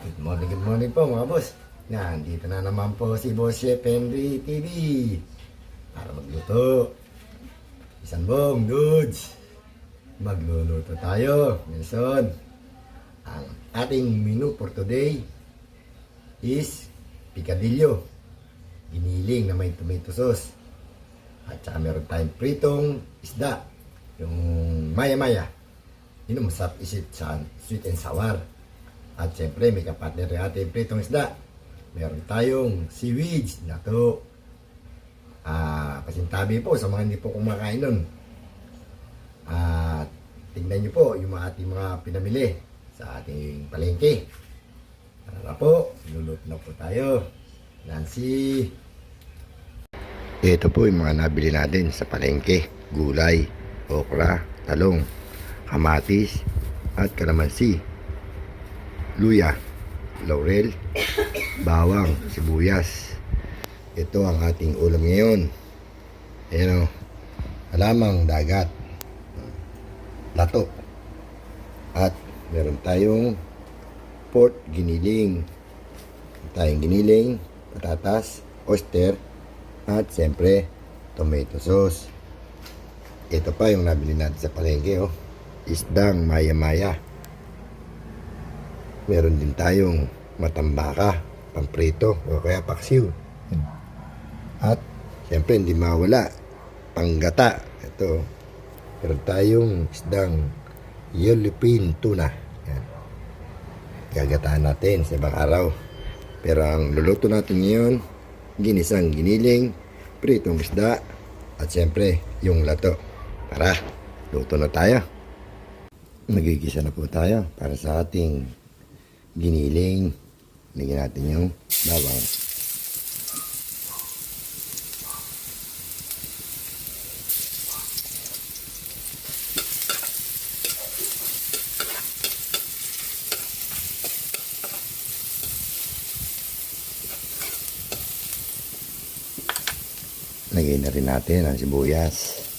Good morning po mga boss. Nandito na naman po si Boss Chef Henry TV para magluto. Isang bong, dudes. Magluluto tayo, Nelson. Ang ating menu for today is picadillo. Giniling na may tomato sauce. At saka meron tayong pritong isda. Yung maya-maya. Yun ang masarap isip sa sweet and sour. At siyempre, may kapartner yung ating pritong isda. Meron tayong seaweed na to. Pasintabi po sa mga hindi po kumakain nun. At tingnan nyo po yung ating mga pinamili sa ating palengke. Tara po, luluto na po tayo. Nancy. Ito po yung mga nabili natin sa palengke. Gulay, okra, talong, kamatis, at kalamansi. Luya, laurel, bawang, sibuyas. Ito ang ating ulam ngayon. Ayan o, alamang dagat, lato. At meron tayong pork giniling. Tayong giniling, patatas, oyster, at siyempre tomato sauce. Ito pa yung nabili natin sa palengke oh. Isdang maya-maya. Meron din tayong matambaka, pamprito o kaya paksiw. At siyempre hindi mawala panggata. Ito, meron tayong isdang yellowfin tuna. Yan. Gagataan natin sa ibang araw. Pero ang luluto natin ngayon, ginisang giniling, pritong isda, at siyempre yung lato. Tara, luto na tayo. Magigisa na po tayo para sa ating giniling. Lagyan natin yung bawang. Lagyan na rin natin ang sibuyas.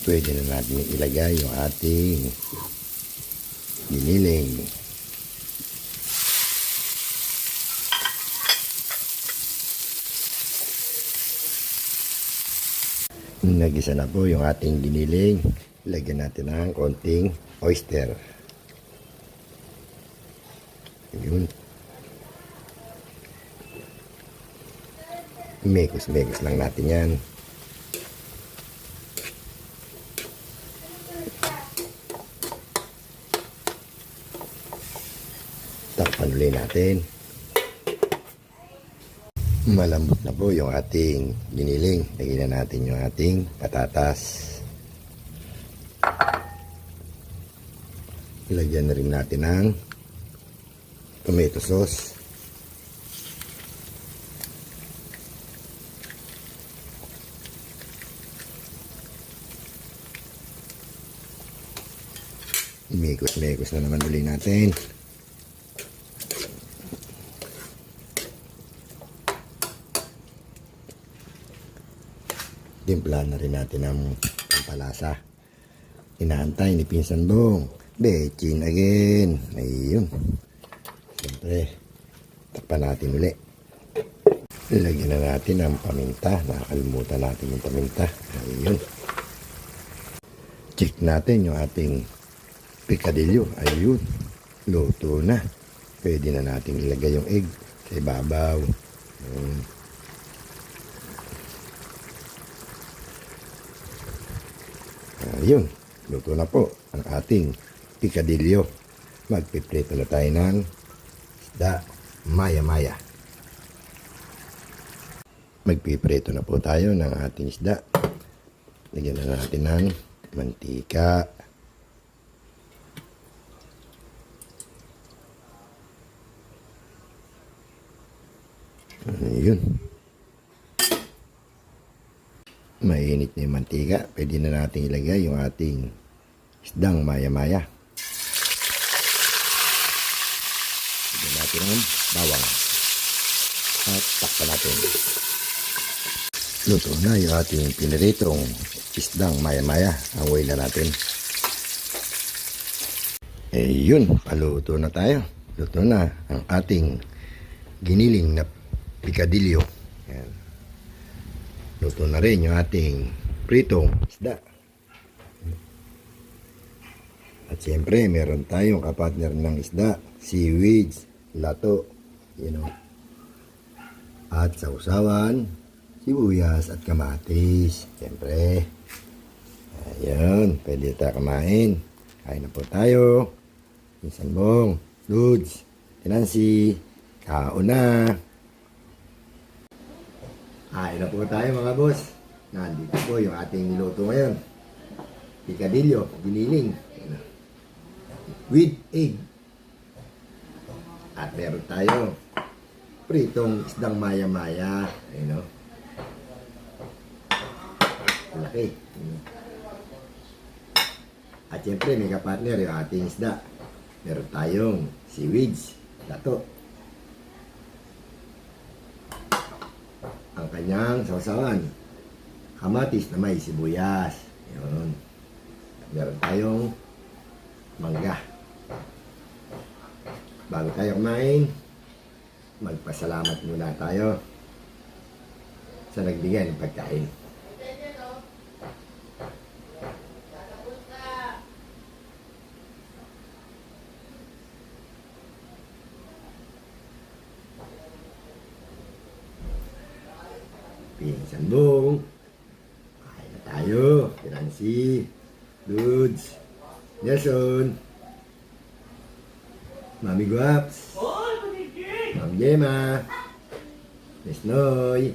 Pwede na natin ilagay yung ating giniling. Nagisa na po yung ating giniling. Ilagyan natin ng konting oyster. Yun. Mekos-mekos lang natin yan. Takpan ulit natin. Malambot na po yung ating giniling. Lagyan na natin yung ating patatas. Ilagyan na rin natin ang tomato sauce. Mekos-mekos na naman ulit natin. Timplahan na rin natin ang pampalasa. Inaantay ni Pinsan Bong. Bechin again. Ayun. Siyempre, takpan natin ulit. Ilagyan na natin ang paminta. Nakakalimutan natin yung paminta. Ayun. Check natin yung ating picadillo. Ayun. Luto na. Pwede na natin ilagay yung egg sa ibabaw. Ayun. Ayun, luto na po ang ating picadillo. Magpiprito na tayo ng isda maya-maya. Magpiprito na po tayo ng ating isda. Lagyan na natin ng mantika. Ayun. Mainit na yung mantika. Pwede na natin ilagay yung ating isdang maya-maya. Lagyan natin ang bawang. At takpan natin. Luto na yung ating piniritong isdang maya-maya. Hangoy na natin. Yun, paluto na tayo. Luto na ang ating giniling na picadillo. Yan. Luto na rin yung ating pritong isda. At siyempre, meron tayong kapartner ng isda, seaweeds, lato, at sausawan, sibuyas at kamatis. Siyempre, ayun, pwede tayo kumain. Kain na po tayo. Minsan Bong, Lods, Tinansi, kaon na. Kain na po tayo mga boss. Nandito po yung ating niluto ngayon. Picadillo, giniling. With egg. At meron tayo pritong isdang maya-maya. Ayun o. Laki. At siyempre may kapartner yung ating isda. Meron tayong seaweeds, lato. Ang kanyang sausawan, kamatis na may sibuyas. Ayun. Meron tayong mangga. Bago tayo kumain, magpasalamat muna tayo sa nagbigay ng pagkain. Pinsan Bong, kain na tayo. Tinansi, Dudes, Nelson, Mami Guaps, Ma'am Gemma, Miss Noy,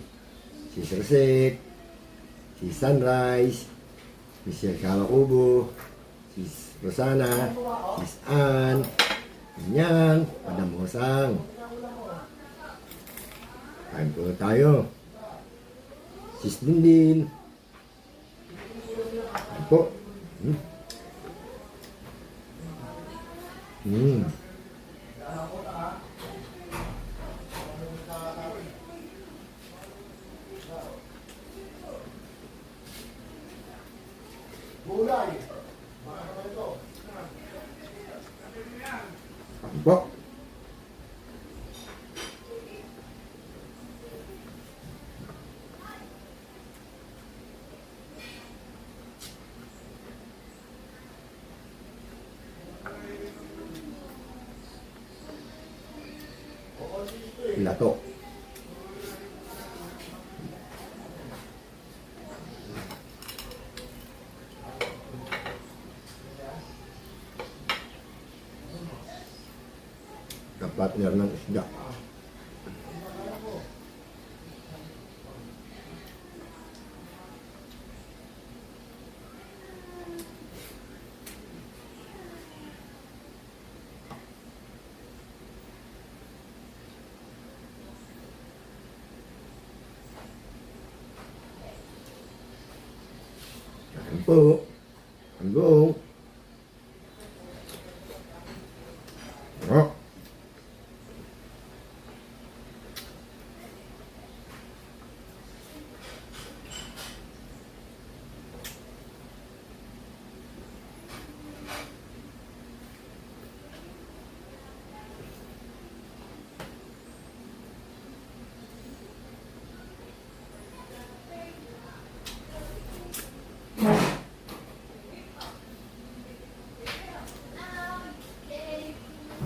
Sis Rosette, Sis Sunrise, Michelle Kawakubo, Sis Rosana, Sis Ann, Nyang, Madam Hosang. Kain po tayo. Sis Dindin. Kain po. Po. Lato. Kapartner ng isda. Kain po. Hanggang. Oh.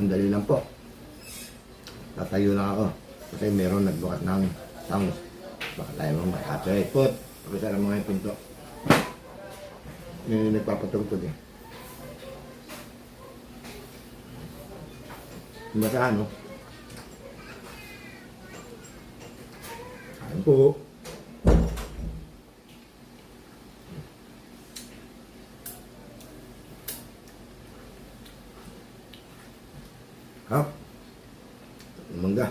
Ang dali lang po. Tatayo lang ako. Kasi meron nagbukas ng sound. Baka tayo mga makapit. Put. Pagkasara mga yung pinto. Yung nagpapatugtog eh. Yung basahan no? Kain po. Ha? Mangga.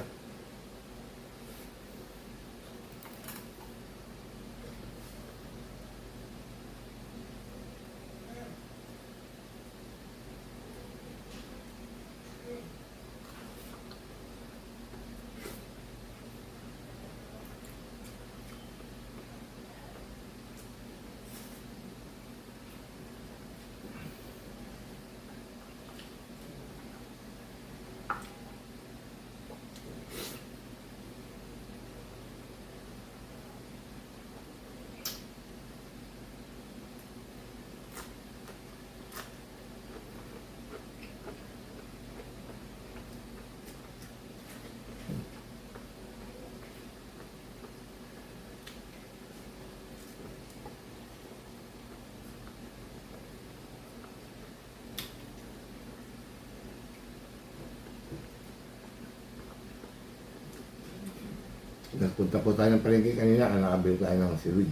Nagpunta po tayo ng palengke kanina, nakabili tayo ng seaweed.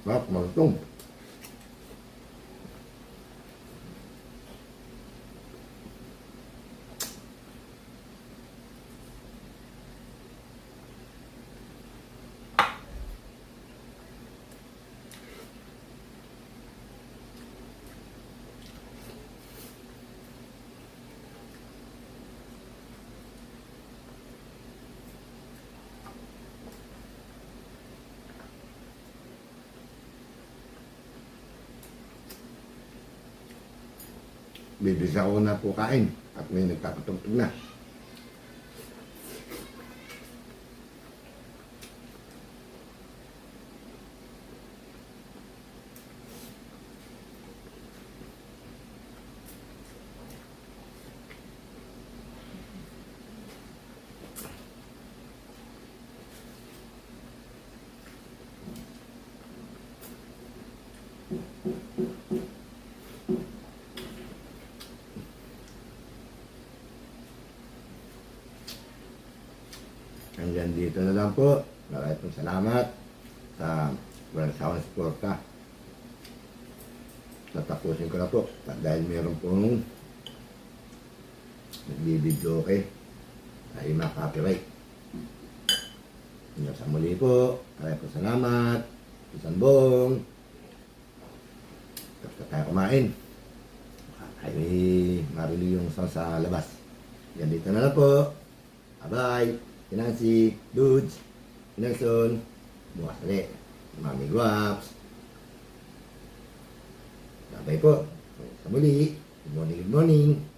Sarap, malutong. Bibisa ko na po kain at may nagkakatugtog na. Hanggang dito na lang po. Maraming pong salamat sa walang sawang suporta. Natapusin ko na po dahil meron pong nagbibideo okay ay ma-copyright. Hanggang sa muli po. Maraming pong salamat. Isang bong. Tapos na tayo kumain. Ay marili yung sa labas. Hanggang dito na lang po. Bye-bye. Nancy, Dudes, Nelson, bukas ulit. Mami Guaps. Sabay po. Sa muli. Good morning, good morning.